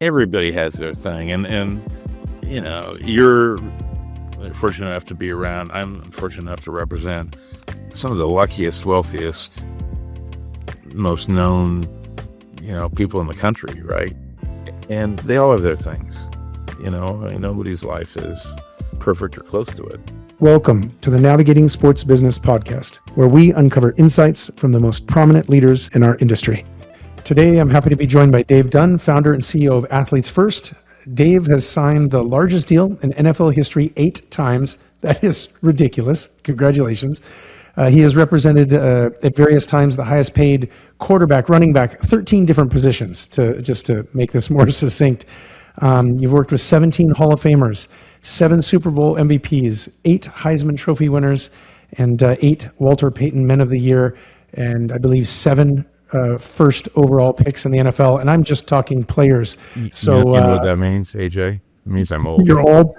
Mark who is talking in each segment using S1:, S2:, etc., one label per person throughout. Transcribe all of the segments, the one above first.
S1: everybody has their thing, and you're fortunate enough to be around. I'm fortunate enough to represent some of the luckiest, wealthiest, most known, people in the country, right? And they all have their things. Nobody's life is perfect or close to it.
S2: Welcome to the Navigating Sports Business podcast, where we uncover insights from the most prominent leaders in our industry. Today, I'm happy to be joined by Dave Dunn, founder and CEO of Athletes First. Dave has signed the largest deal in NFL history 8 times. That is ridiculous. Congratulations. He has represented at various times the highest paid quarterback, running back, 13 different positions, to make this more succinct. You've worked with 17 Hall of Famers, 7 Super Bowl MVPs, 8 Heisman Trophy winners, and 8 Walter Payton Men of the Year, and I believe 7 first overall picks in the NFL. And I'm just talking players. So
S1: you know what that means, AJ? It means I'm old.
S2: You're old?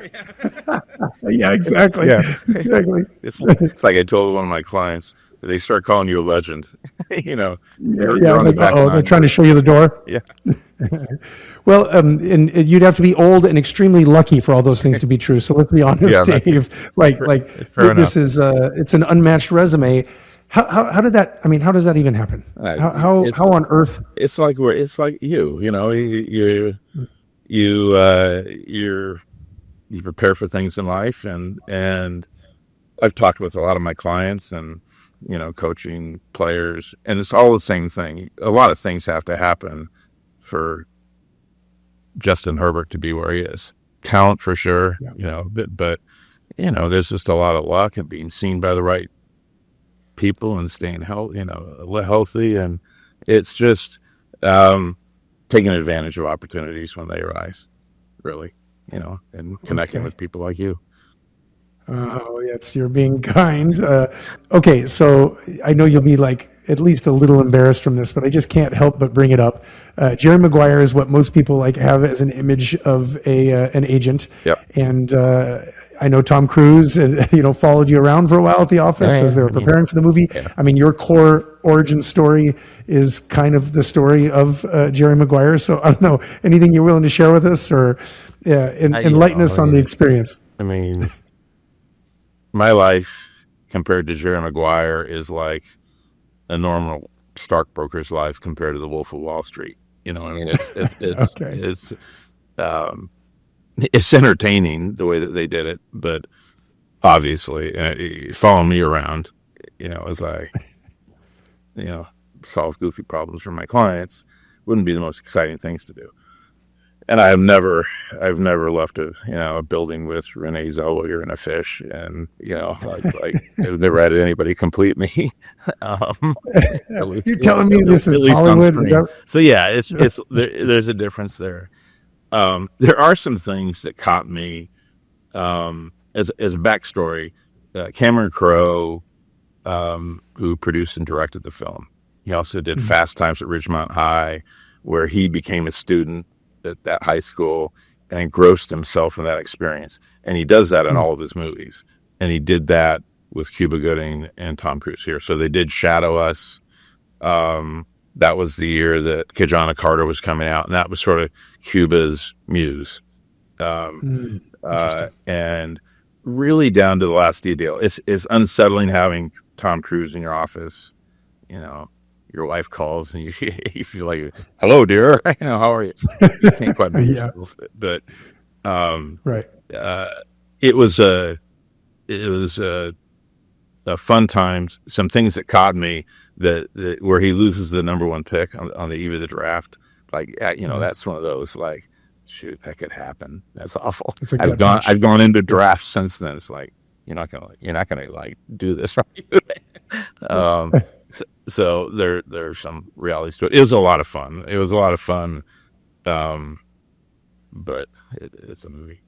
S2: Yeah, exactly.
S1: Yeah.
S2: Exactly.
S1: It's like I told one of my clients, they start calling you a legend. You're on the back
S2: they're
S1: line.
S2: trying to show you the door.
S1: Yeah.
S2: Well, and you'd have to be old and extremely lucky for all those things to be true. So let's be honest,
S1: Yeah,
S2: Dave.
S1: fair
S2: This is it's an unmatched resume. How did that? I mean, how does that even happen? How on earth?
S1: It's like you prepare for things in life, and I've talked with a lot of my clients and coaching players, and it's all the same thing. A lot of things have to happen for Justin Herbert to be where he is. Talent for sure,
S2: Yeah.
S1: but there's just a lot of luck and being seen by the right people and staying healthy, and it's just taking advantage of opportunities when they arise, really, and connecting with people like you.
S2: Oh, yes, you're being kind. Okay, so I know you'll be at least a little embarrassed from this, but I just can't help but bring it up. Jerry Maguire is what most people have as an image of an agent.
S1: Yep.
S2: And I know Tom Cruise, followed you around for a while at the office as they were preparing for the movie.
S1: Yeah.
S2: I mean, your core origin story is kind of the story of Jerry Maguire. So I don't know, anything you're willing to share with us or enlighten us on the experience?
S1: I mean, my life compared to Jerry Maguire is like a normal stockbroker's life compared to the Wolf of Wall Street. It's
S2: Okay.
S1: it's entertaining the way that they did it, but obviously, following me around, as I, solve goofy problems for my clients, wouldn't be the most exciting things to do. And I've never left a building with Renee Zellweger and a fish, and I've never had anybody complete me.
S2: You're telling me this is Hollywood?
S1: So yeah, it's there's a difference there. There are some things that caught me as a backstory. Cameron Crowe, who produced and directed the film, he also did Fast Times at Ridgemont High, where he became a student at that high school and engrossed himself in that experience. And he does that in all of his movies. And he did that with Cuba Gooding and Tom Cruise here. So they did Shadow Us. That was the year that Kajana Carter was coming out, and that was sort of Cuba's muse. And really down to the last detail. It's unsettling having Tom Cruise in your office. Your wife calls and you feel like, hello, dear. How are you? You can't quite be yourself. But
S2: Right.
S1: It was a fun time. Some things that caught me that where he loses the number 1 pick on the eve of the draft. That's one of those shoot, that could happen. That's awful. I've gone into drafts since then. It's like you're not gonna do this, right? So there's some realities to it. It was a lot of fun. But it's a movie.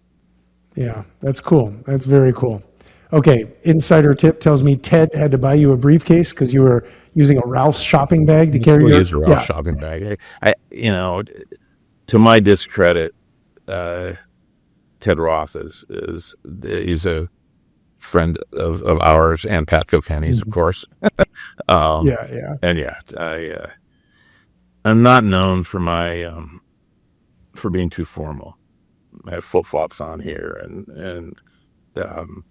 S2: Yeah, that's cool. That's very cool. Okay, insider tip tells me Ted had to buy you a briefcase because you were using a Ralph's shopping bag to carry your...
S1: Use a Ralph's shopping bag. To my discredit, Ted Roth he's a friend of ours, and Pat Kilkenny's, of course.
S2: Yeah.
S1: And I'm not known for my for being too formal. I have flip flops on here, and um,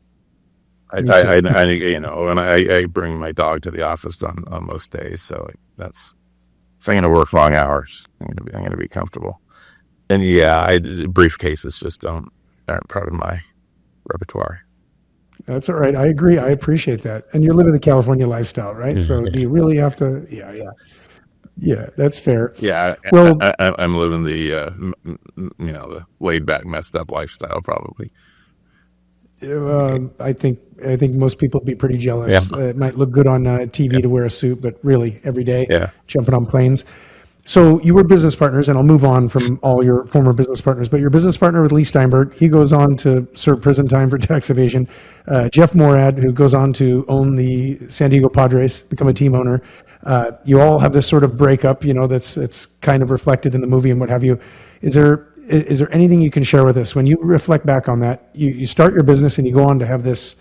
S2: Me too.
S1: and I bring my dog to the office on most days. So that's if I'm going to work long hours, I'm going to be comfortable. And yeah, briefcases just aren't part of my repertoire.
S2: That's all right. I agree. I appreciate that. And you're living the California lifestyle, right? So do you really have to? Yeah, yeah, yeah. That's fair.
S1: Yeah,
S2: Well,
S1: I'm living the laid back, messed up lifestyle probably.
S2: I think most people would be pretty
S1: Yeah,
S2: jealous. It might look good on TV to wear a suit, but really every day
S1: yeah.
S2: jumping on planes. So you were business partners, and I'll move on from all your former business partners, but your business partner with Leigh Steinberg, he goes on to serve prison time for tax evasion. Jeff Morad, who goes on to own the San Diego Padres, become a team owner. You all have this sort of breakup, it's kind of reflected in the movie and what have you. Is there anything you can share with us when you reflect back on that? You start your business and you go on to have this.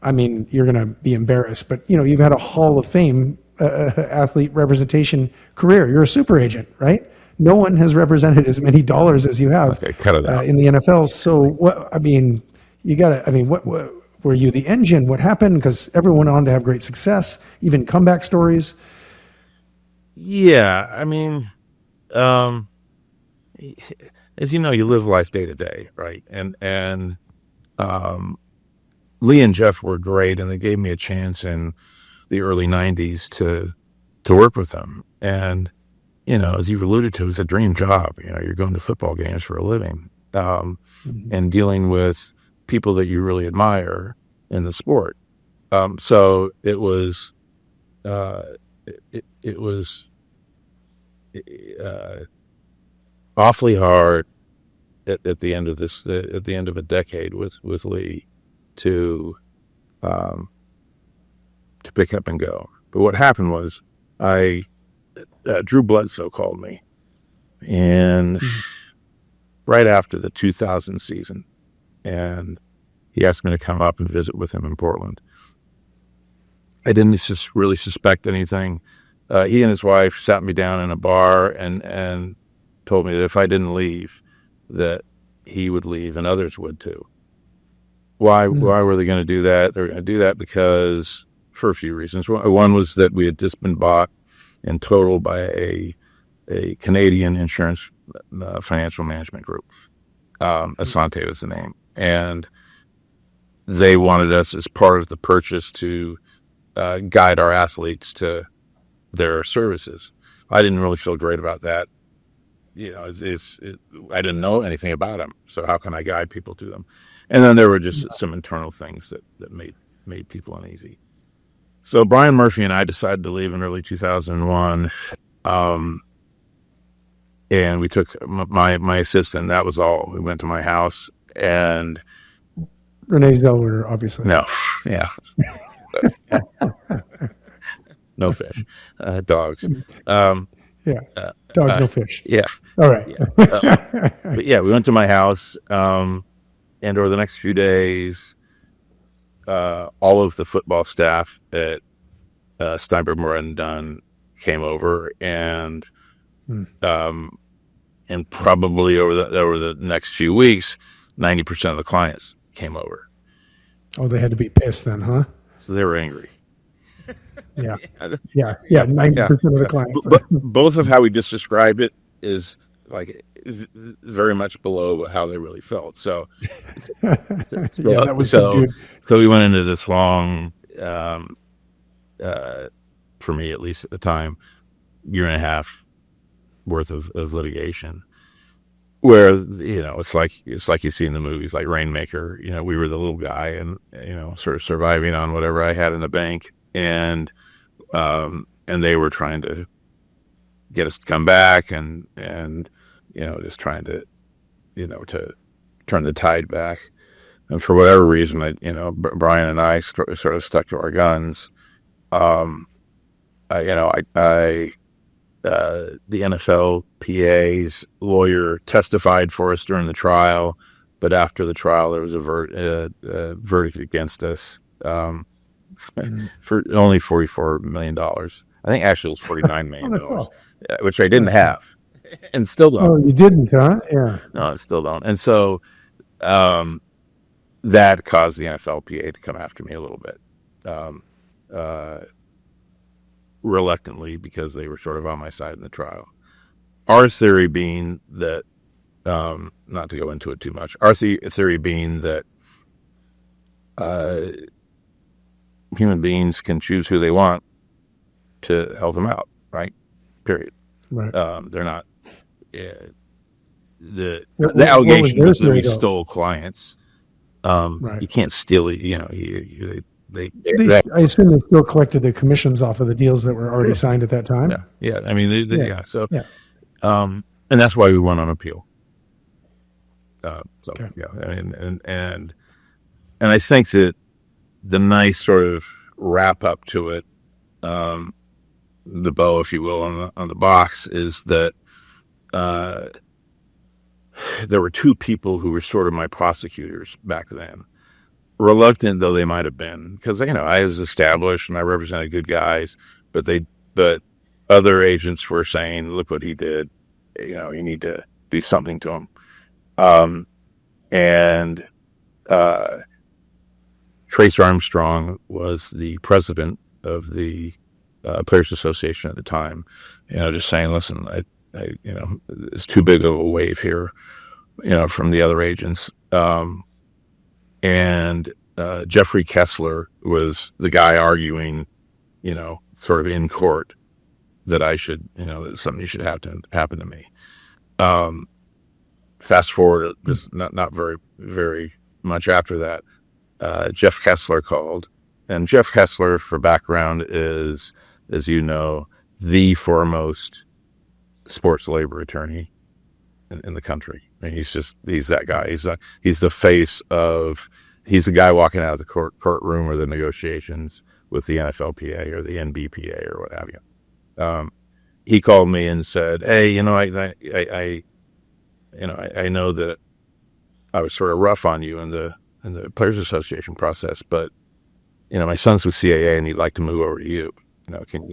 S2: I mean, you're going to be embarrassed, but you've had a Hall of Fame athlete representation career. You're a super agent, right? No one has represented as many dollars as you have
S1: Okay, cut it out.
S2: in the NFL. So what? I mean, you got to. I mean, what were you the engine? What happened? Because everyone went on to have great success, even comeback stories.
S1: Yeah, I mean, as you know, you live life day to day, right? And Leigh and Jeff were great, and they gave me a chance in the early '90s to work with them. And as you alluded to, it was a dream job. You're going to football games for a living, and dealing with people that you really admire in the sport. So it was it was awfully hard at the end of at the end of a decade with Leigh to pick up and go. But what happened was Drew Bledsoe called me, and right after the 2000 season, and he asked me to come up and visit with him in Portland. I didn't really suspect anything. He and his wife sat me down in a bar and told me that if I didn't leave, that he would leave and others would too. Why were they going to do that? They were going to do that because for a few reasons. One was that we had just been bought in total by a Canadian insurance financial management group. Asante was the name. And they wanted us as part of the purchase to guide our athletes to their services. I didn't really feel great about that. I didn't know anything about them, so how can I guide people to them? And then there were just some internal things that made people uneasy. So Brian Murphy and I decided to leave in early 2001, and we took my assistant. That was all. We went to my house, and
S2: Renee Zellweger, obviously.
S1: No, yeah. No fish, dogs.
S2: Yeah, dogs, no fish.
S1: Yeah.
S2: All right.
S1: Yeah. But yeah, we went to my house, and over the next few days, all of the football staff at Steinberg, Moore, and Dunn came over, and probably over the next few weeks, 90% of the clients came over.
S2: Oh, they had to be pissed then, huh?
S1: So they were angry.
S2: Yeah. 90% of the clients.
S1: But both of how we just described it is like very much below how they really felt. So,
S2: that was subdued.
S1: So we went into this long, for me at least at the time, year and a half worth of litigation, where it's like you see in the movies, like Rainmaker. We were the little guy, and sort of surviving on whatever I had in the bank, and they were trying to get us to come back, and just trying to to turn the tide back. And for whatever reason, Brian and I sort of stuck to our guns. The NFLPA's lawyer testified for us during the trial, but after the trial, there was a verdict against us for only $44 million. I think actually it was $49 million, which I didn't have. and still don't.
S2: Oh, you didn't, huh? Yeah.
S1: No, I still don't. And so that caused the NFLPA to come after me a little bit, reluctantly, because they were sort of on my side in the trial. Our theory being that, not to go into it too much, our theory being that human beings can choose who they want to help them out, right? Period.
S2: Right.
S1: They're not. The
S2: What
S1: allegation
S2: was
S1: was that
S2: their
S1: we
S2: theory, though?
S1: stole clients.
S2: Right.
S1: You can't steal it.
S2: I assume they still collected the commissions off of the deals that were already signed at that time.
S1: Yeah. I mean,
S2: Yeah.
S1: So,
S2: Yeah.
S1: and that's why we went on appeal.
S2: Okay.
S1: Yeah, and I think that the nice sort of wrap up to it, the bow, if you will, on the box, is that there were two people who were sort of my prosecutors back then. Reluctant though they might have been, because I was established and I represented good guys, but other agents were saying, "Look what he did. You need to do something to him." And Trace Armstrong was the president of the Players Association at the time. Just saying, "Listen, I it's too big of a wave here, from the other agents." And Jeffrey Kessler was the guy arguing, sort of in court that I should, that something should have to happen to me. Fast forward, just not very, very much after that, Jeff Kessler called. And Jeff Kessler, for background, is, as you know, the foremost sports labor attorney in the country. I mean, he's that guy. He's the face of, he's the guy walking out of the courtroom or the negotiations with the NFLPA or the NBPA or what have you. He called me and said, "Hey, I know that I was sort of rough on you in the Players Association process, but my son's with CAA and he'd like to move over to you. Can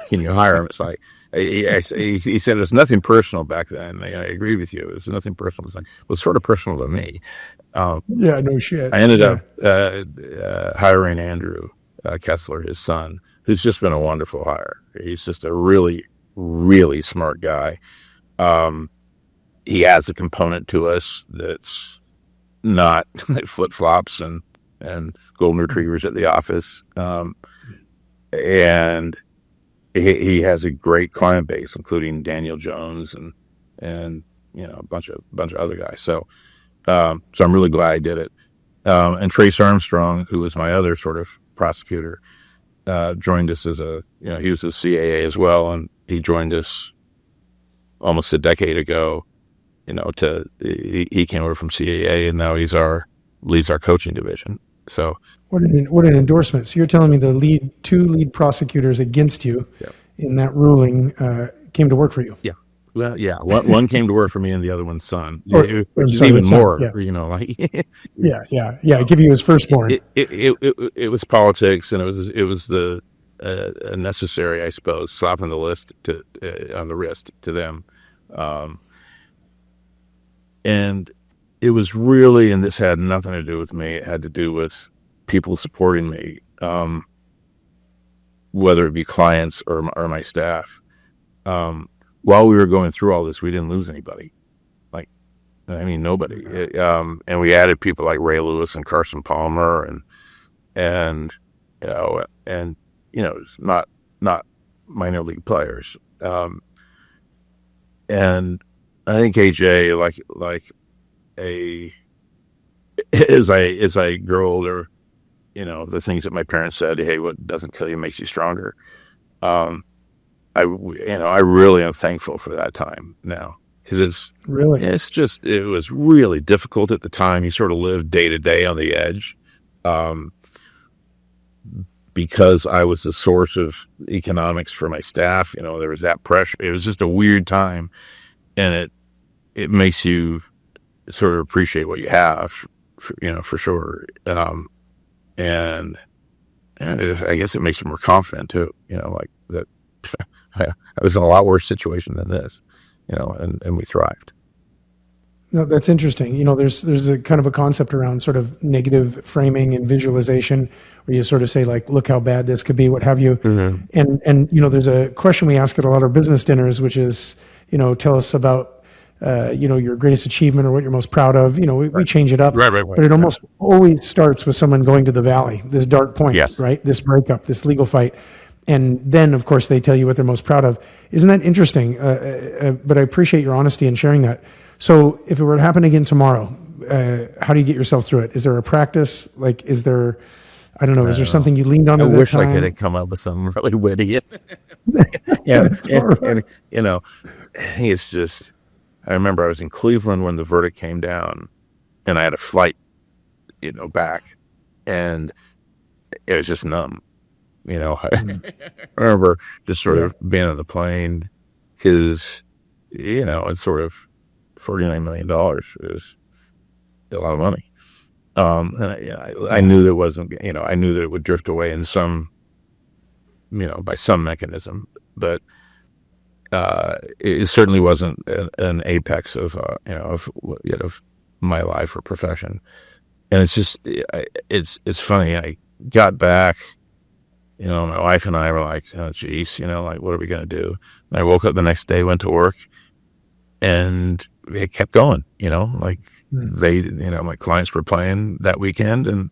S1: you hire him?" It's like, he said, "It's nothing personal back then." I agreed with you. It was nothing personal. It was sort of personal to me.
S2: Yeah, no shit.
S1: I ended up hiring Andrew Kessler, his son, who's just been a wonderful hire. He's just a really, really smart guy. He adds a component to us that's not flip-flops and golden retrievers at the office. And he has a great client base, including Daniel Jones and a bunch of other guys. So I'm really glad I did it. And Trace Armstrong, who was my other sort of prosecutor, joined us as he was a CAA as well, and he joined us almost a decade ago. He came over from CAA, and now leads our coaching division. So
S2: what an endorsement! So you're telling me the two lead prosecutors against you in that ruling came to work for you?
S1: Yeah. Well, yeah. One came to work for me, and the other one's son,
S2: which
S1: is even more.
S2: Yeah. Give you his firstborn.
S1: It was politics, and it was the a necessary, I suppose, slap on the wrist to them. And it was really, and this had nothing to do with me. It had to do with people supporting me, whether it be clients or my staff. While we were going through all this, we didn't lose anybody. Nobody. And we added people like Ray Lewis and Carson Palmer, and not minor league players. And I think AJ, as I grow older, the things that my parents said, "Hey, what doesn't kill you makes you stronger." I really am thankful for that time now, because it was really difficult at the time. You sort of lived day to day on the edge, because I was the source of economics for my staff. There was that pressure. It was just a weird time, and it makes you sort of appreciate what you have, for sure. And I guess it makes you more confident too, like that. I was in a lot worse situation than this, and we thrived.
S2: No, that's interesting. There's a kind of a concept around sort of negative framing and visualization where you sort of say like, look how bad this could be, what have you.
S1: Mm-hmm.
S2: And there's a question we ask at a lot of business dinners, which is, tell us about, your greatest achievement or what you're most proud of. We change it up,
S1: Right.
S2: but it almost always starts with someone going to the valley, this dark point,
S1: Yes.
S2: right? This breakup, this legal fight. And then, of course, they tell you what they're most proud of. Isn't that interesting? But I appreciate your honesty in sharing that. So if it were to happen again tomorrow, how do you get yourself through it? Is there a practice? Like, is there something you leaned on
S1: I
S2: at that
S1: wish I
S2: time?
S1: could have come up with something really witty. and it's just, I remember I was in Cleveland when the verdict came down, and I had a flight, back, and it was just numb. I remember just sort of being on the plane because, it's sort of $49 million is a lot of money. And I knew that it wasn't, I knew that it would drift away in some, by some mechanism, but it certainly wasn't an apex of my life or profession. And it's just, it's funny. I got back, my wife and I were like, oh, geez, like, what are we going to do? And I woke up the next day, went to work, and it kept going, like my clients were playing that weekend, and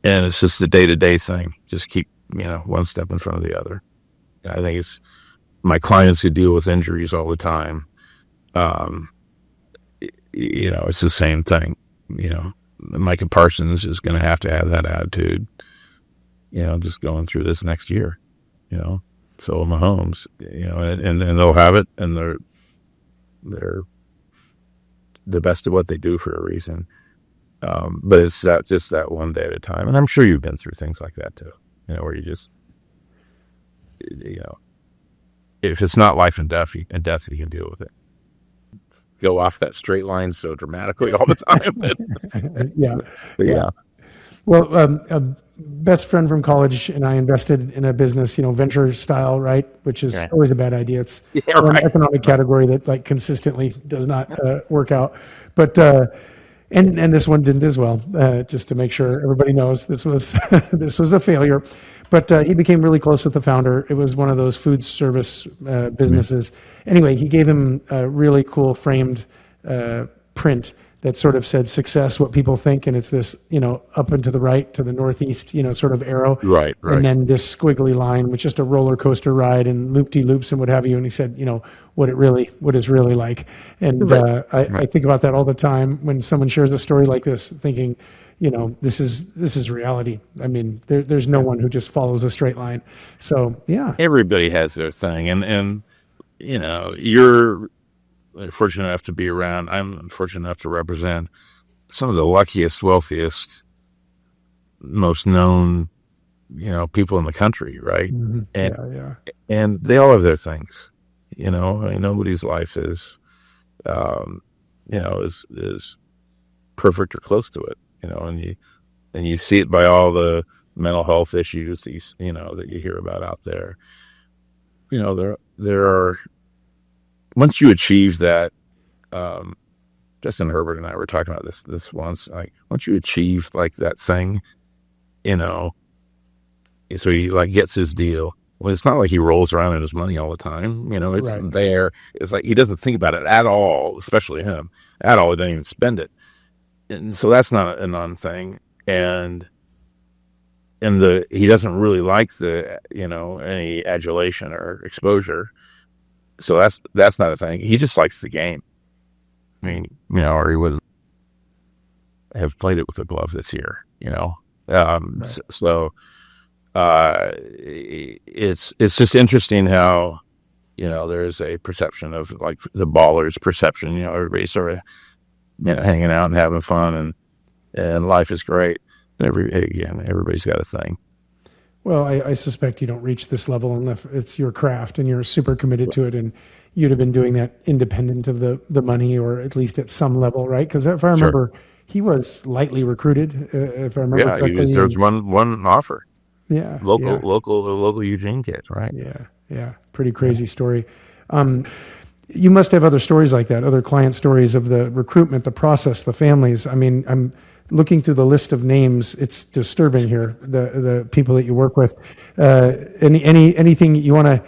S1: it's just the day-to-day thing. Just keep, one step in front of the other. I think it's my clients who deal with injuries all the time. It's the same thing. Micah Parsons is going to have that attitude, just going through this next year, so Mahomes, and they'll have it, and they're the best at what they do for a reason. But it's just that one day at a time. And I'm sure you've been through things like that too, where you just, if it's not life and death, you can deal with it. Go off that straight line so dramatically all the time.
S2: Yeah. Well, a best friend from college and I invested in a business, venture style, right? Which is always a bad idea. It's an economic category that like consistently does not work out. But and this one didn't as well. Just to make sure everybody knows, this was this was a failure. But he became really close with the founder. It was one of those food service businesses. Anyway, he gave him a really cool framed print that sort of said success, what people think, and it's this, up and to the right, to the northeast, sort of arrow.
S1: Right.
S2: And then this squiggly line with just a roller coaster ride and loop-de-loops and what have you. And he said, what it's really like. And I think about that all the time when someone shares a story like this, thinking, this is reality. I mean, there's no one who just follows a straight line. So, yeah.
S1: Everybody has their thing. And you're fortunate enough to be around. I'm fortunate enough to represent some of the luckiest, wealthiest, most known, people in the country, right?
S2: Mm-hmm.
S1: And they all have their things. Nobody's life is, is perfect or close to it. And you see it by all the mental health issues that you hear about out there. There are. Once you achieve that, Justin Herbert and I were talking about this once. Like, once you achieve like that thing, so he like gets his deal. Well, it's not like he rolls around in his money all the time. It's there. It's like he doesn't think about it at all, especially him. At all, he doesn't even spend it. And so that's not a non-thing. And he doesn't really like the any adulation or exposure. So that's not a thing. He just likes the game. I mean, or he wouldn't have played it with a glove this year. So it's just interesting how there's a perception of like the baller's perception. Everybody's sort of hanging out and having fun, and life is great. Everybody's got a thing.
S2: Well, I suspect you don't reach this level unless it's your craft and you're super committed to it, and you'd have been doing that independent of the money, or at least at some level, right? Because if I remember, he was lightly recruited. If I remember correctly,
S1: there was one offer.
S2: Yeah,
S1: local Eugene kid, right?
S2: Yeah, pretty crazy story. You must have other stories like that, other client stories of the recruitment, the process, the families. I mean, I'm looking through the list of names. It's disturbing here, the people that you work with. Anything you want to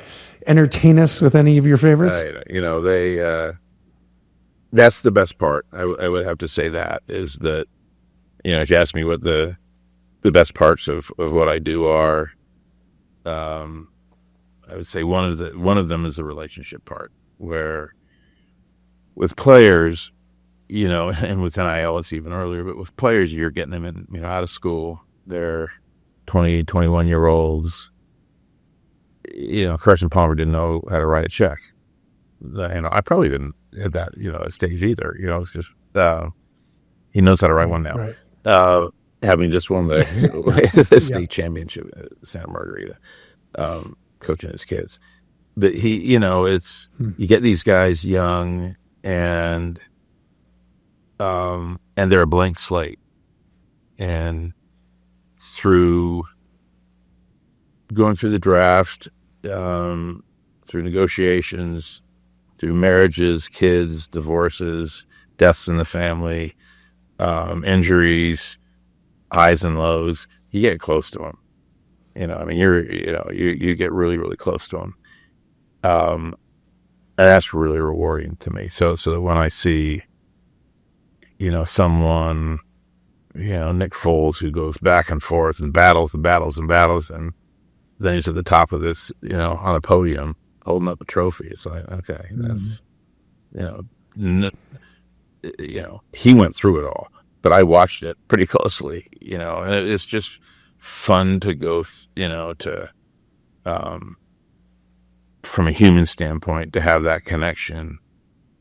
S2: entertain us with, any of your favorites?
S1: That's the best part. I would have to say that is that, if you ask me what the best parts of what I do are, I would say one of them is the relationship part, where with players, and with NIL it's even earlier, but with players, you're getting them in, out of school. They're 20, 21-year-olds. Carson Palmer didn't know how to write a check. I probably didn't at that, stage either. It's just, he knows how to write one now.
S2: Right.
S1: Having just won the state championship at Santa Margarita, coaching his kids. But you get these guys young and they're a blank slate. And through going through the draft, through negotiations, through marriages, kids, divorces, deaths in the family, injuries, highs and lows, you get close to them. You get really, really close to them. And that's really rewarding to me. So that when I see, someone, Nick Foles, who goes back and forth and battles and battles and battles, and then he's at the top of this, on a podium holding up a trophy. It's like, okay, that's, he went through it all, but I watched it pretty closely, and it's just fun to go, from a human standpoint, to have that connection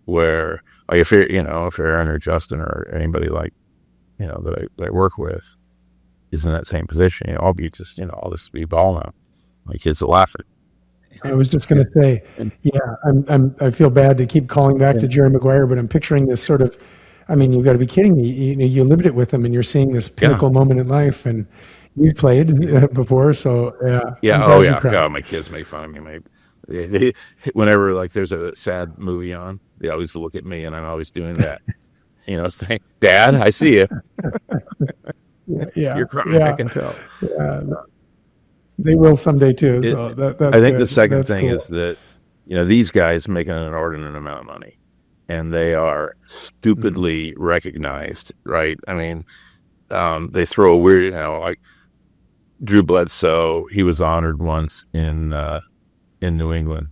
S1: where, like, if Aaron or Justin or anybody like, that I work with is in that same position, I'll just be balling out. My kids are laughing.
S2: I was just going to say, I feel bad to keep calling back to Jerry Maguire, but I'm picturing this sort of, you've got to be kidding me. You lived it with him, and you're seeing this pinnacle moment in life, and you played before, so
S1: God, my kids make fun of me. Whenever like there's a sad movie on, they always look at me, and I'm always doing that. Saying, "Dad, I see you." You're crying. I can tell.
S2: Yeah. They will someday too. So that's
S1: I think
S2: good.
S1: the second
S2: That's
S1: thing
S2: cool.
S1: is that these guys make an inordinate amount of money, and they are stupidly recognized. Right? They throw a weird, like Drew Bledsoe. He was honored once in New England,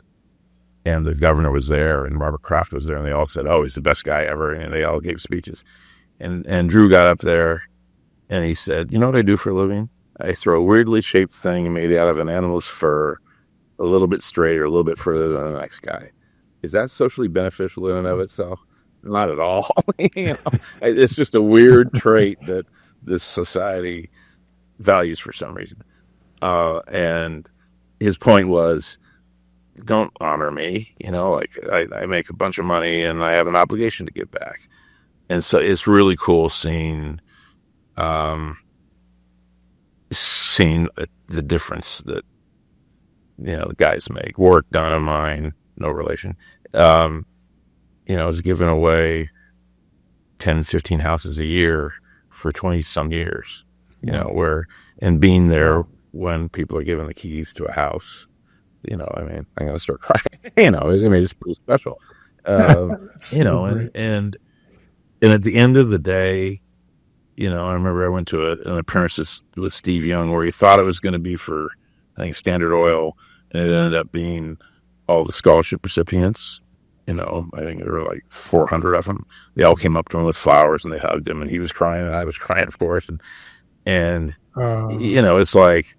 S1: and the governor was there, and Robert Kraft was there, and they all said, "Oh, he's the best guy ever," and they all gave speeches. And Drew got up there, and he said, "You know what I do for a living? I throw a weirdly shaped thing made out of an animal's fur a little bit straighter, a little bit further than the next guy. Is that socially beneficial in and of itself? Not at all." It's just a weird trait that this society values for some reason. And his point was, don't honor me. I make a bunch of money and I have an obligation to give back. And so it's really cool seeing the difference that, the guys make. Work done of mine, no relation. Was giving away 10, 15 houses a year for 20 some years, and being there when people are given the keys to a house, I'm going to start crying, it's pretty special, and at the end of the day, I remember I went to an appearance with Steve Young where he thought it was going to be for, I think, Standard Oil, and it ended up being all the scholarship recipients. I think there were like 400 of them. They all came up to him with flowers and they hugged him, and he was crying and I was crying, of course. And it's like,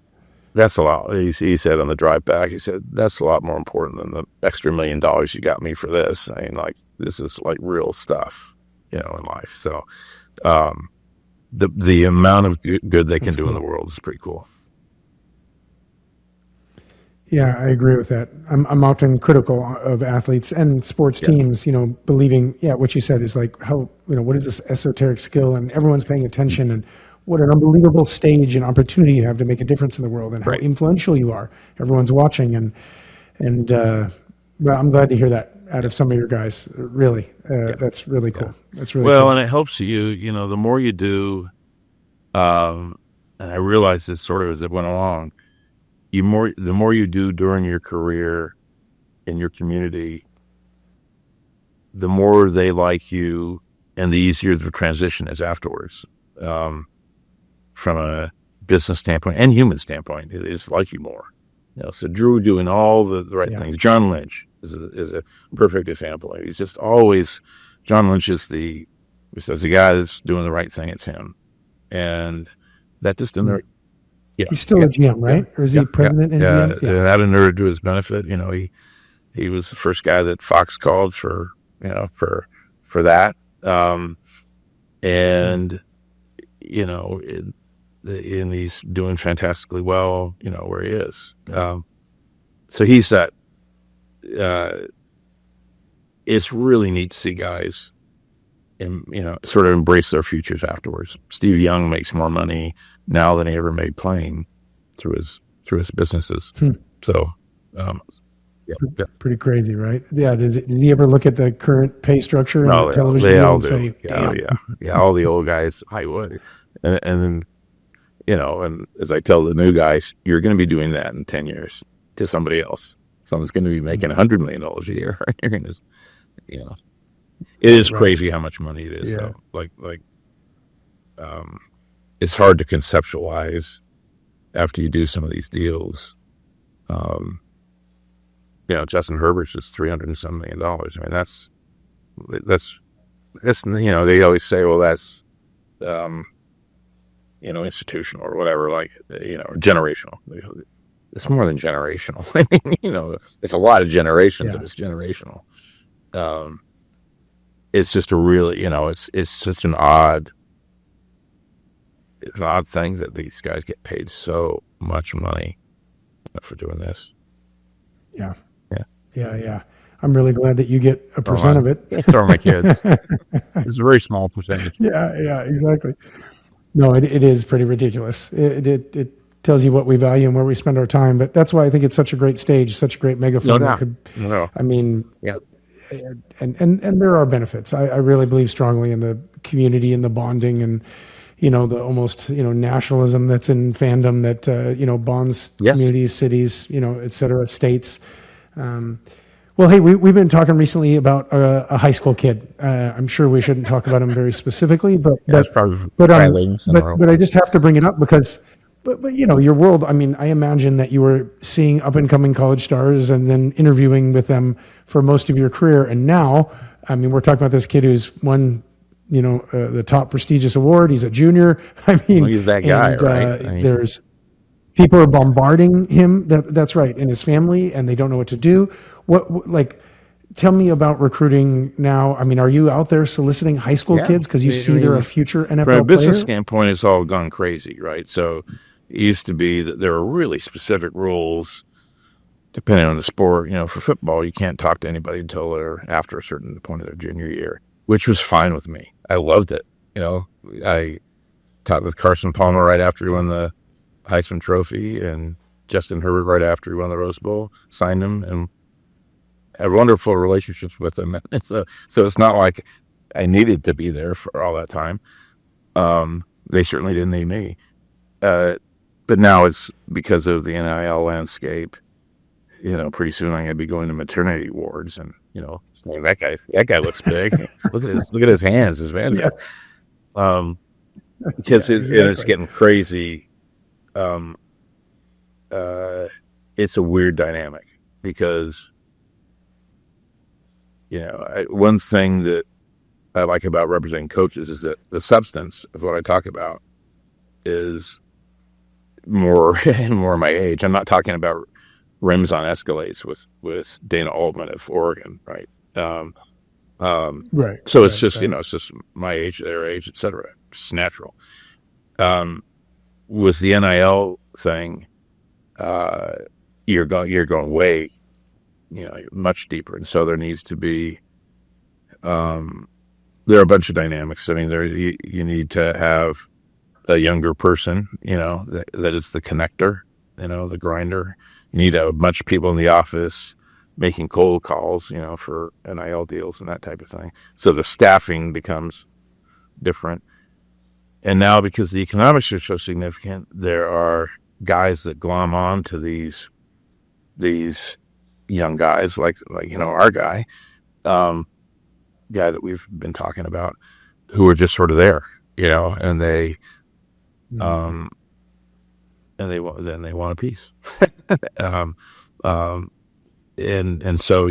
S1: that's a lot. He said on the drive back, he said, that's a lot more important than the extra $1 million you got me for this. This is like real stuff, in life. So, the amount of good they can do in the world is pretty cool.
S2: Yeah, I agree with that. I'm often critical of athletes and sports teams, believing, what you said is like, how, what is this esoteric skill, and everyone's paying attention, and what an unbelievable stage and opportunity you have to make a difference in the world, and how influential you are. Everyone's watching, and well, I'm glad to hear that. out of some of your guys. Really, that's really cool. That's really
S1: Well,
S2: cool.
S1: and it helps you, the more you do, and I realized this sort of as it went along, the more you do during your career in your community, the more they like you and the easier the transition is afterwards. From a business standpoint and human standpoint, it is like you more. So Drew doing all the right things. John Lynch is a perfect example. He's just always, John Lynch is the guy that's doing the right thing. It's him. And that just in there. Yeah.
S2: He's still a GM, right? Or is he president and GM?
S1: Yeah. That inured to his benefit. He was the first guy that Fox called for that. And he's doing fantastically well, where he is. So he's that. It's really neat to see guys, sort of embrace their futures afterwards. Steve Young makes more money now than he ever made playing through his businesses. So,
S2: pretty crazy, right? Yeah. Did he ever look at the current pay structure
S1: on
S2: the television
S1: they all
S2: and
S1: do.
S2: say, "Damn."
S1: Yeah. All the old guys, I would, and then, and as I tell the new guys, you're going to be doing that in 10 years to somebody else. Someone's going to be making $100 million a year. You're going to, it is crazy how much money it is.
S2: Yeah.
S1: So it's hard to conceptualize after you do some of these deals. Justin Herbert's just $300 and some million. I mean, that's they always say, well, that's, institutional or whatever, or generational. It's more than generational. I mean, it's a lot of generations, but it's generational. It's just a really, it's such an odd thing that these guys get paid so much money for doing this.
S2: Yeah. I'm really glad that you get a percent of it.
S1: So are my kids. It's a very small percentage.
S2: Yeah, exactly. No, it is pretty ridiculous. It tells you what we value and where we spend our time. But that's why I think it's such a great stage, such a great megaphone.
S1: No.
S2: I mean,
S1: yeah.
S2: And there are benefits. I really believe strongly in the community and the bonding and, the almost, nationalism that's in fandom that, bonds communities, cities, et cetera, states. Well, hey, we've been talking recently about a high school kid. I'm sure we shouldn't talk about him very specifically, but I just have to bring it up because, your world. I mean, I imagine that you were seeing up and coming college stars and then interviewing with them for most of your career, and now, I mean, we're talking about this kid who's won, the top prestigious award. He's a junior. I mean,
S1: he's that guy, right?
S2: There's people are bombarding him. That's right, and his family, and they don't know what to do. Tell me about recruiting now. I mean, are you out there soliciting high school kids because you see they're a future NFL player?
S1: From a business standpoint, it's all gone crazy, right? So it used to be that there were really specific rules depending on the sport. For football, you can't talk to anybody until they're after a certain point of their junior year, which was fine with me. I loved it. I talked with Carson Palmer right after he won the Heisman Trophy and Justin Herbert right after he won the Rose Bowl, signed him, and had wonderful relationships with him. And so it's not like I needed to be there for all that time. They certainly didn't need me. But now it's because of the NIL landscape. Pretty soon I'm going to be going to maternity wards and, saying, that guy looks big. look at his hands, his hands. Yeah. Because it's getting crazy. It's a weird dynamic because, one thing that I like about representing coaches is that the substance of what I talk about is more my age. I'm not talking about rims on Escalades with Dana Altman of Oregon, right?
S2: Right.
S1: So it's just, it's just my age, their age, et cetera. It's natural. With the NIL thing, you're going way, much deeper. And so there needs to be, there are a bunch of dynamics. I mean, you need to have a younger person, that is the connector, the grinder. You need to have a bunch of people in the office making cold calls, for NIL deals and that type of thing. So the staffing becomes different. And now, because the economics are so significant, there are guys that glom on to these young guys, like our guy that we've been talking about, who are just sort of there, and they and they want a piece. And so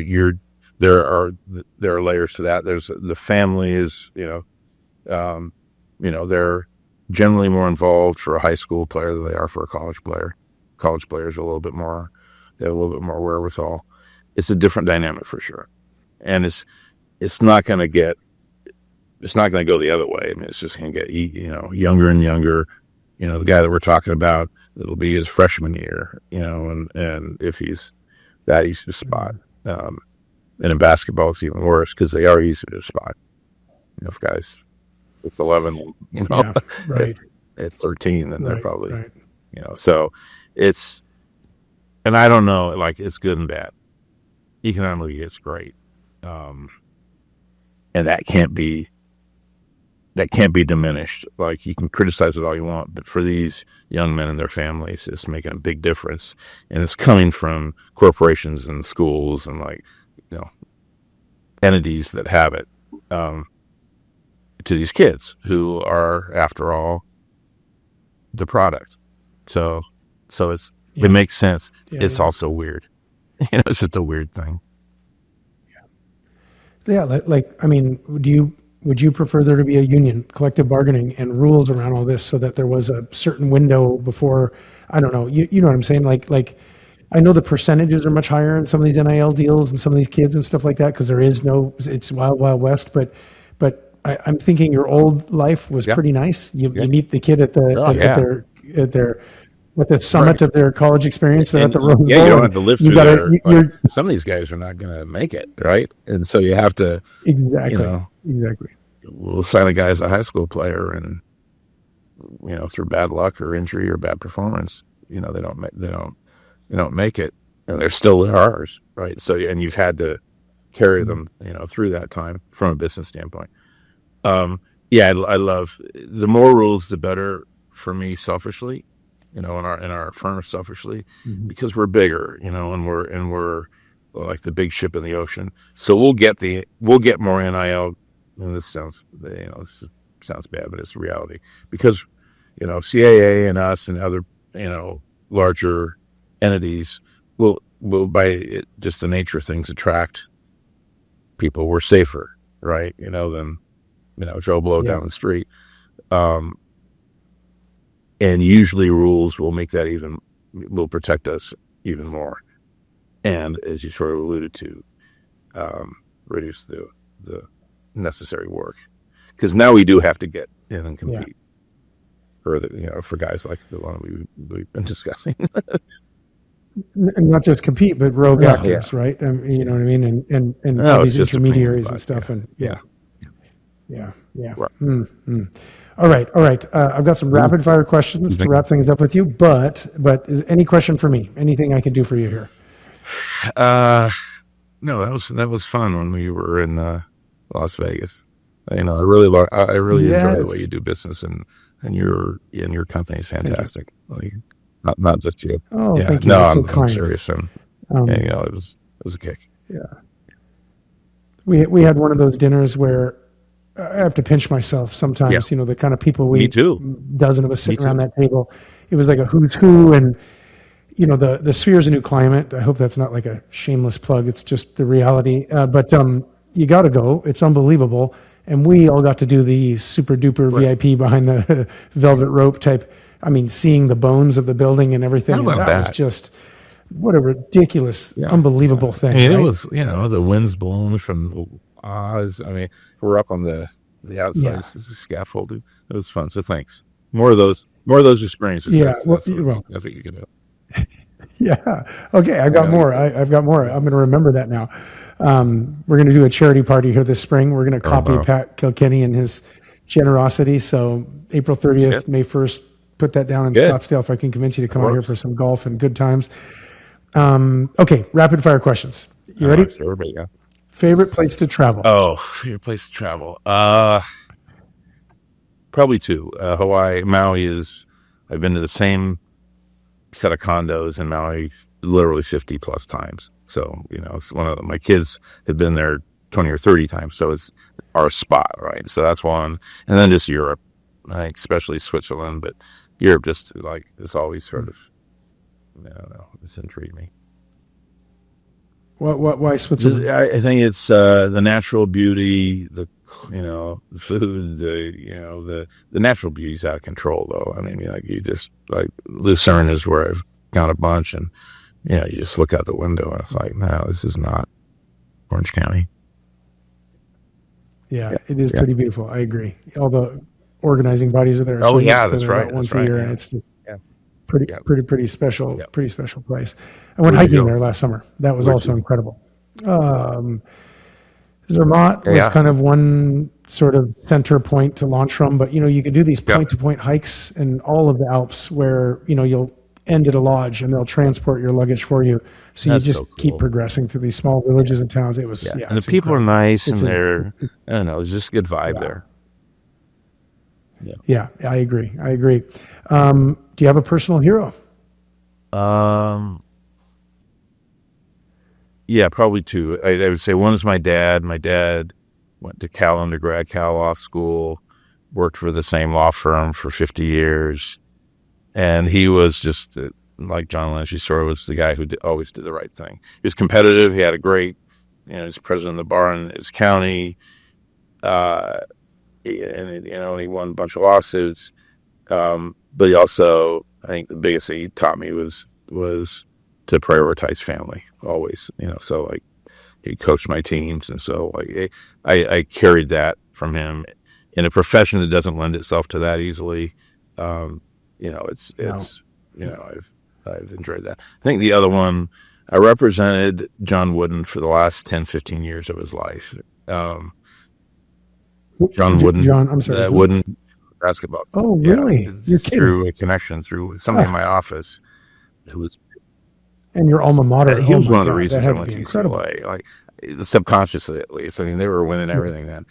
S1: there are layers to that. There's the family is, they're generally more involved for a high school player than they are for a college player. College players are they have a little bit more wherewithal. It's a different dynamic for sure. And it's not going to go the other way. I mean, it's just going to get, younger and younger. The guy that we're talking about, it'll be his freshman year, and if he's to spot. And in basketball, it's even worse because they are easy to spot. If guys with 11,
S2: right.
S1: at 13, then they're probably, so it's, and I don't know, like, it's good and bad. Economically, it's great. And that can't be diminished. Like, you can criticize it all you want, but for these young men and their families, it's making a big difference. And it's coming from corporations and schools and entities that have it, to these kids who are, after all, the product. So it makes sense. It's also weird. It's just a weird thing.
S2: Yeah. I mean, would you prefer there to be a union, collective bargaining, and rules around all this so that there was a certain window before, I don't know, you know what I'm saying? Like, I know the percentages are much higher in some of these NIL deals and some of these kids and stuff like that, because it's wild, wild west. But I'm thinking your old life was pretty nice. You meet the kid at the summit of their college experience. They're at the Rose Bowl.
S1: You don't have to live through there. Some of these guys are not going to make it, right? And so you have to
S2: exactly.
S1: We'll sign a guy as a high school player, and through bad luck or injury or bad performance, they don't make it, and they're still ours, right? So, and you've had to carry them, through that time from a business standpoint. I love the more rules, the better for me, selfishly, in our firm, selfishly, because we're bigger, and we're like the big ship in the ocean. So we'll get more NIL. And this sounds bad, but it's reality, because, CAA and us and other, larger entities will by just the nature of things attract people. We're safer, right? Than, Joe Blow down the street. And usually rules will will protect us even more. And as you sort of alluded to, reduce the necessary work, because now we do have to get in and compete for guys like the one we've been discussing.
S2: And not just compete, but rogue actors, right? You know what I mean? And all these intermediaries and stuff.
S1: Yeah.
S2: Right. All right. I've got some rapid fire questions to wrap things up with you, but is any question for me? Anything I can do for you here?
S1: No, that was fun when we were in Las Vegas. I really enjoy the way you do business, and your company is fantastic. Like, not just you.
S2: Oh, thank you.
S1: No,
S2: I'm
S1: serious. It was a kick.
S2: Yeah. We had one of those dinners where I have to pinch myself sometimes. The kind of people
S1: Me too.
S2: dozen of us sitting around that table. It was like a who's who, and the sphere's a new climate. I hope that's not like a shameless plug. It's just the reality. But you got to go. It's unbelievable. And we all got to do the super duper VIP behind the velvet rope type. I mean, seeing the bones of the building and everything.
S1: How about that?
S2: Was just, what a ridiculous, unbelievable thing.
S1: I mean,
S2: right?
S1: It was, the wind's blowing from Oz. I mean, we're up on the outside scaffolding. It was fun. So thanks. More of those experiences.
S2: Yeah.
S1: That's what you can do.
S2: Yeah. Okay. I've got more. I've got more. I'm going to remember that now. We're going to do a charity party here this spring. We're going to copy Pat Kilkenny and his generosity. So April 30th, May 1st, put that down in Scottsdale if I can convince you to come out here for some golf and good times. Okay, rapid fire questions. You ready?
S1: Sure, but yeah.
S2: Favorite place to travel?
S1: Oh, favorite place to travel? Probably two. Hawaii, Maui is. I've been to the same set of condos in Maui literally 50 plus times. So, it's one of my kids have been there 20 or 30 times. So it's our spot, right? So that's one. And then just Europe, like especially Switzerland, but Europe just like it's always sort of, I don't know, it's intrigued me.
S2: Why Switzerland?
S1: I think it's the natural beauty, the food, the natural beauty is out of control though. I mean, like you just like Lucerne is where I've gone a bunch, and you just look out the window and it's like, no, this is not Orange County.
S2: Yeah, it is pretty beautiful. I agree. All the organizing bodies are there.
S1: Oh yeah, that's right.
S2: Once
S1: a
S2: year,
S1: yeah.
S2: and it's just
S1: Yeah.
S2: pretty special.
S1: Yep.
S2: Pretty special place. I went
S1: Where'd you
S2: hiking
S1: go?
S2: there last summer. That was
S1: Where'd
S2: also
S1: you-
S2: incredible. Zermatt was
S1: Yeah.
S2: kind of one sort of center point to launch from, but you could do these
S1: Yeah.
S2: point to point hikes in all of the Alps where you'll end at a lodge and they'll transport your luggage for you. So
S1: That's
S2: you just
S1: so cool.
S2: keep progressing through these small villages and towns. It was
S1: And the
S2: it's
S1: people
S2: incredible.
S1: are nice,
S2: It's
S1: and
S2: a-
S1: they're I don't know, it's just a good vibe there.
S2: Yeah, I agree. Do you have a personal hero?
S1: Yeah, probably two. I would say one is my dad. My dad went to Cal undergrad, Cal Law School, worked for the same law firm for 50 years. And he was just like John Lynch. He sort of was the guy who always did the right thing. He was competitive. He had a great, he's president of the bar in his county. And he won a bunch of lawsuits. But he also, I think the biggest thing he taught me was to prioritize family always, so like he coached my teams. And so like I carried that from him in a profession that doesn't lend itself to that easily. I've enjoyed that. I think the other one, I represented John Wooden for the last 10, 15 years of his life. John Wooden,
S2: I'm sorry.
S1: Wooden basketball.
S2: Oh, really? You're kidding.
S1: Through a connection through somebody in my office who was.
S2: And your alma mater.
S1: He was
S2: Oh my
S1: one of the
S2: God,
S1: reasons
S2: that
S1: I
S2: had
S1: went
S2: be
S1: to
S2: incredible.
S1: UCLA, like subconsciously at least. I mean, they were winning everything then,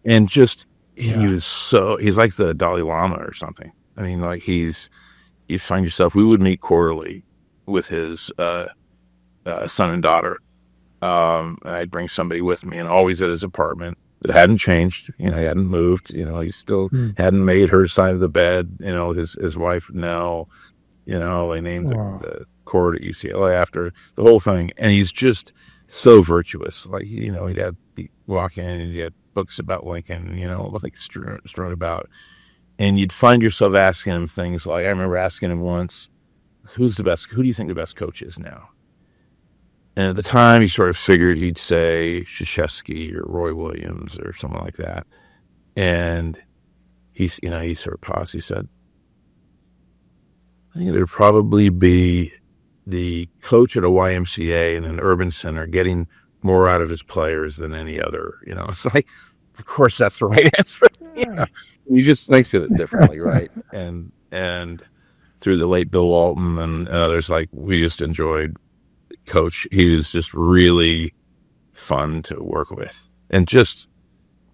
S1: and just he's like the Dalai Lama or something. I mean, like you find yourself. We would meet quarterly with his son and daughter. I'd bring somebody with me, and always at his apartment. It hadn't changed. He hadn't moved. He still hadn't made her side of the bed. His wife, no. They named the court at UCLA after the whole thing. And he's just so virtuous. Like, he'd walk in and he'd had books about Lincoln, like strewn about. And you'd find yourself asking him things like, I remember asking him once, who do you think the best coach is now? And at the time, he sort of figured he'd say Krzyzewski or Roy Williams or someone like that. And he sort of paused. He said, I think it'd probably be the coach at a YMCA in an urban center getting more out of his players than any other. It's like, of course, that's the right answer. He just thinks of it differently, right? And through the late Bill Walton and others, like we just enjoyed Coach. He was just really fun to work with, and just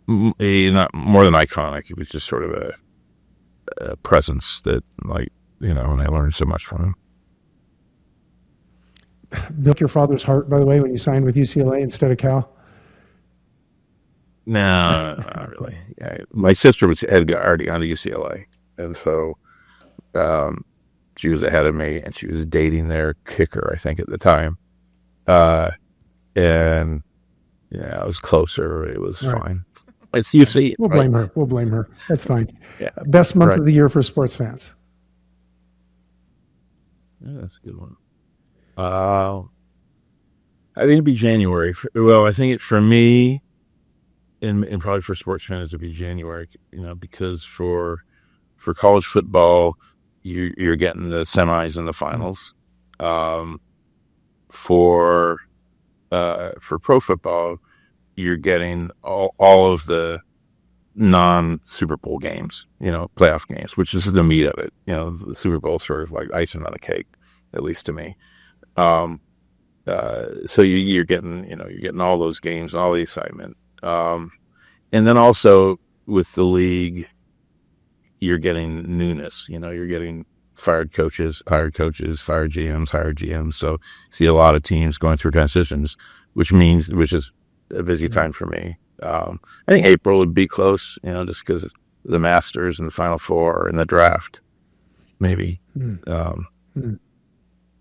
S1: not more than iconic. He was just sort of a presence that, like, and I learned so much from him.
S2: Broke your father's heart, by the way, when you signed with UCLA instead of Cal?
S1: No, not really. My sister had already gone to UCLA, and so she was ahead of me, and she was dating their kicker, I think, at the time. And I was closer. It was fine. It's UC.
S2: We'll blame her. We'll blame her. That's fine.
S1: Yeah.
S2: Best month of the year for sports fans?
S1: Yeah, that's a good one. I think it'd be January. I think for me, and probably for sports fans, it'd be January. Because for college football, you're getting the semis and the finals. For pro football, you're getting all of the non-Super Bowl games, playoff games, which is the meat of it. The Super Bowl is sort of like icing on a cake, at least to me. So you're getting, you're getting all those games, all the excitement. And then also with the league, you're getting newness. You're getting fired coaches, hired GMs, hired GMs. So see a lot of teams going through transitions, which is a busy time for me. I think April would be close, just because the Masters and the Final Four and the draft, maybe.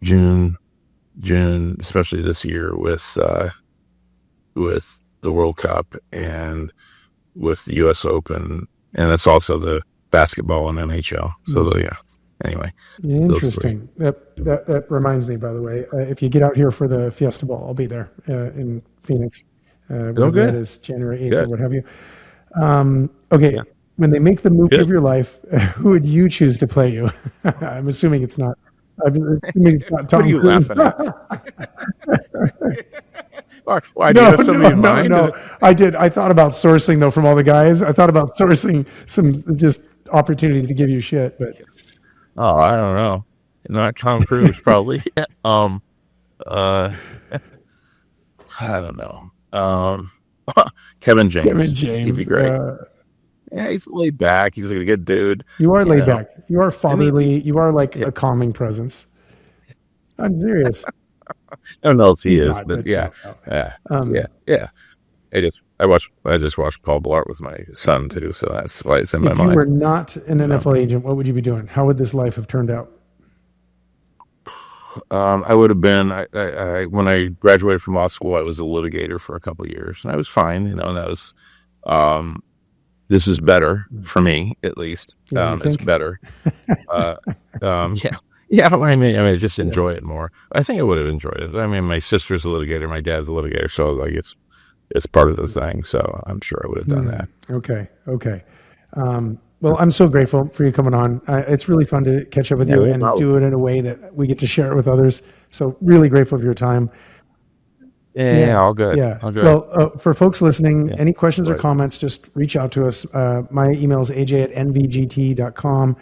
S1: June, especially this year with the World Cup and with the U.S. Open, and it's also the basketball and NHL. So anyway,
S2: interesting. That reminds me, by the way, if you get out here for the Fiesta Ball, I'll be there in Phoenix.
S1: Good.
S2: That is January 8th or what have you. Okay. Yeah. When they make the move of your life, who would you choose to play you? I'm assuming it's not. I'm assuming it's not Tom
S1: What are you
S2: Cruise.
S1: laughing at? Why do you have somebody in mind?
S2: No, I did. I thought about sourcing, though, from all the guys. I thought about sourcing some just opportunities to give you shit. But
S1: I don't know. Not Tom Cruise, probably. I don't know. Kevin James. He'd be great. He's laid back. He's a good dude.
S2: You are laid back. You are fatherly. You are like a calming presence. I'm serious.
S1: I don't know if he is,
S2: not,
S1: but yeah. I just watched Paul Blart with my son too, so that's why it's in my mind.
S2: If you were not an NFL agent, what would you be doing? How would this life have turned out?
S1: I would have been. When I graduated from law school, I was a litigator for a couple of years, and I was fine. And that was. This is better for me, at least. It's better. Yeah. I just enjoy it more. I think I would have enjoyed it. I mean, my sister's a litigator, my dad's a litigator, so like it's part of the thing. So I'm sure I would have done that.
S2: Okay. Well, I'm so grateful for you coming on. It's really fun to catch up with you and do it in a way that we get to share it with others. So really grateful for your time.
S1: Yeah, all good.
S2: Yeah.
S1: All good.
S2: Well, for folks listening, any questions or comments, just reach out to us. My email is aj@nvgt.com.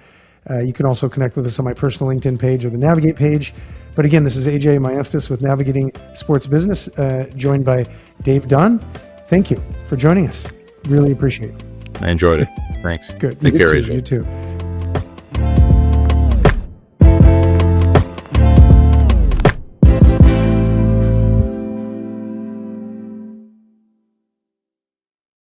S2: You can also connect with us on my personal LinkedIn page or the Navigate page. But again, this is AJ Maestas with Navigating Sports Business, joined by Dave Dunn. Thank you for joining us. Really appreciate it.
S1: I enjoyed it. Thanks.
S2: Good.
S1: Take care, AJ.
S2: You too.